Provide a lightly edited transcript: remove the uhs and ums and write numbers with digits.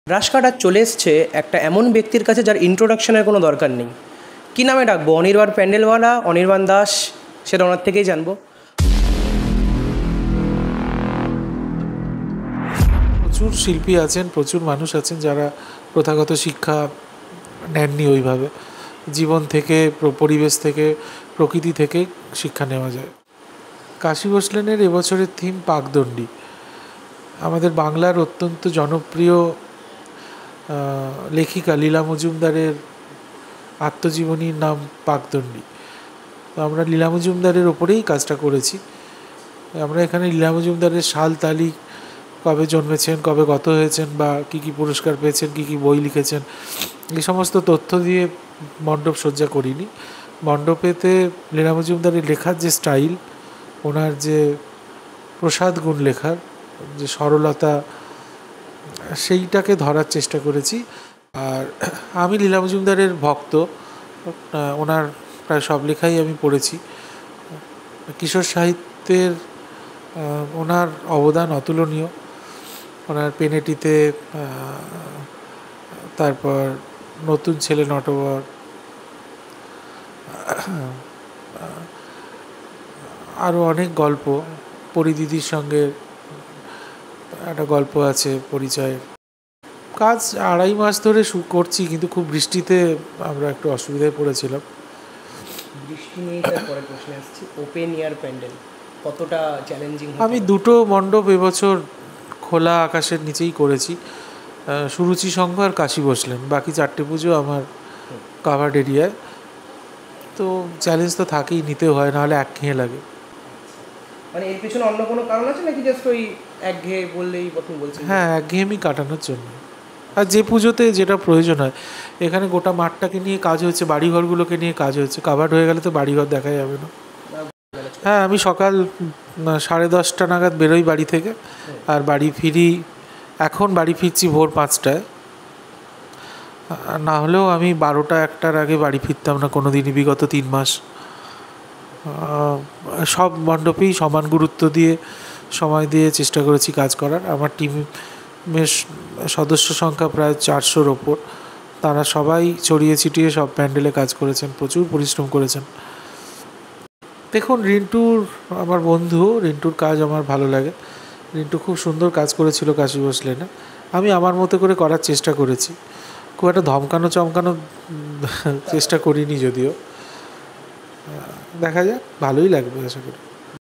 Brush কাটার চলে এসছে একটা এমন ব্যক্তির কাছে যার ইন্ট্রোডাকশনের কোনো দরকার নেই। কী নামে ডাকবো? অনির্বাণ প্যান্ডেলওয়ালা, অনির্বাণ দাস? সেটা ওনার থেকেই জানবো। প্রচুর শিল্পী আছেন, প্রচুর মানুষ আছেন যারা প্রথাগত শিক্ষা নেননি ওইভাবে। জীবন থেকে, পরিবেশ থেকে, প্রকৃতি থেকে শিক্ষা নেওয়া যায়। কাশী ভোঁসলেনের এবছরের থিম পাকদণ্ডী। আমাদের বাংলার অত্যন্ত জনপ্রিয় লেখিকা লীলা মজুমদারের আত্মজীবনীর নাম পাকদণ্ডী। তো আমরা লীলা মজুমদারের ওপরেই কাজটা করেছি। আমরা এখানে লীলা মজুমদারের সাল তারিখ, কবে জন্মেছেন, কবে গত হয়েছেন, বা কী কী পুরস্কার পেয়েছেন, কী কী বই লিখেছেন, এই সমস্ত তথ্য দিয়ে মণ্ডপ সজ্জা করিনি। মণ্ডপেতে লীলা মজুমদারের লেখার যে স্টাইল, ওনার যে প্রসাদ গুণ লেখার যে সরলতা, সেইটাকে ধরার চেষ্টা করেছি। আর আমি লীলা মজুমদারের ভক্ত, ওনার প্রায় সব লেখাই আমি পড়েছি। কিশোর সাহিত্যের ওনার অবদান অতুলনীয়। ওনার পেনেটিতে, তারপর নতুন ছেলে নটবর, আরও অনেক গল্প, পরিদিদির সঙ্গে একটা গল্প আছে পরিচয়। কাজ 2.5 মাস ধরে করছি, কিন্তু খুব বৃষ্টিতে আমরা একটু অসুবিধায় পড়েছিলাম। বৃষ্টি নিয়ে পরের প্রশ্নে আসছি। ওপেন এয়ার প্যান্ডেল কতটা চ্যালেঞ্জিং? আমি 2টো মণ্ডপ এবছর খোলা আকাশের নিচেই করেছি, সুরুচি সংঘ আর কাশী ভোঁসলেন। বাকি 4টে পুজো আমার কাভার্ড এরিয়ায়। তো চ্যালেঞ্জ তো থাকেই, নিতেও হয়, নাহলে একঘেয়ে লাগে। মানে এর পিছনে অন্য কোনো কারণ আছে নাকি জাস্ট ওই একঘেয়ে বললেই আপনি বলছেন? হ্যাঁ, একঘেয়েমি কাটানোর জন্য। আর যে পুজোতে যেটা প্রয়োজন হয়, এখানে গোটা মাঠটাকে নিয়ে কাজ হচ্ছে, বাড়িঘরগুলোকে নিয়ে কাজ হচ্ছে। কাভার্ড হয়ে গেলে তো বাড়িঘর দেখা যাবে না। হ্যাঁ, আমি সকাল 10:30 নাগাদ বেরোই বাড়ি থেকে, আর বাড়ি ফিরি, এখন বাড়ি ফিরছি ভোর 5টায়। না হলেও আমি 12টা-1টার আগে বাড়ি ফিরতাম না কোনো দিনই বিগত 3 মাস। সব মণ্ডপেই সমান গুরুত্ব দিয়ে, সময় দিয়ে চেষ্টা করেছি কাজ করার। আমার টিমের সদস্য সংখ্যা প্রায় 400-র ওপর। তারা সবাই ছড়িয়ে ছিটিয়ে সব প্যান্ডেলে কাজ করেছেন, প্রচুর পরিশ্রম করেছেন। দেখুন, রিন্টুর আমার বন্ধু, রিন্টুর কাজ আমার ভালো লাগে। রিন্টু খুব সুন্দর কাজ করেছিল কাশী ভোঁসলেনে। আমি আমার মতো করে করার চেষ্টা করেছি। খুব একটা ধমকানো চমকানো চেষ্টা করিনি, যদিও। দেখা যাক, ভালোই লাগবে আশা করি।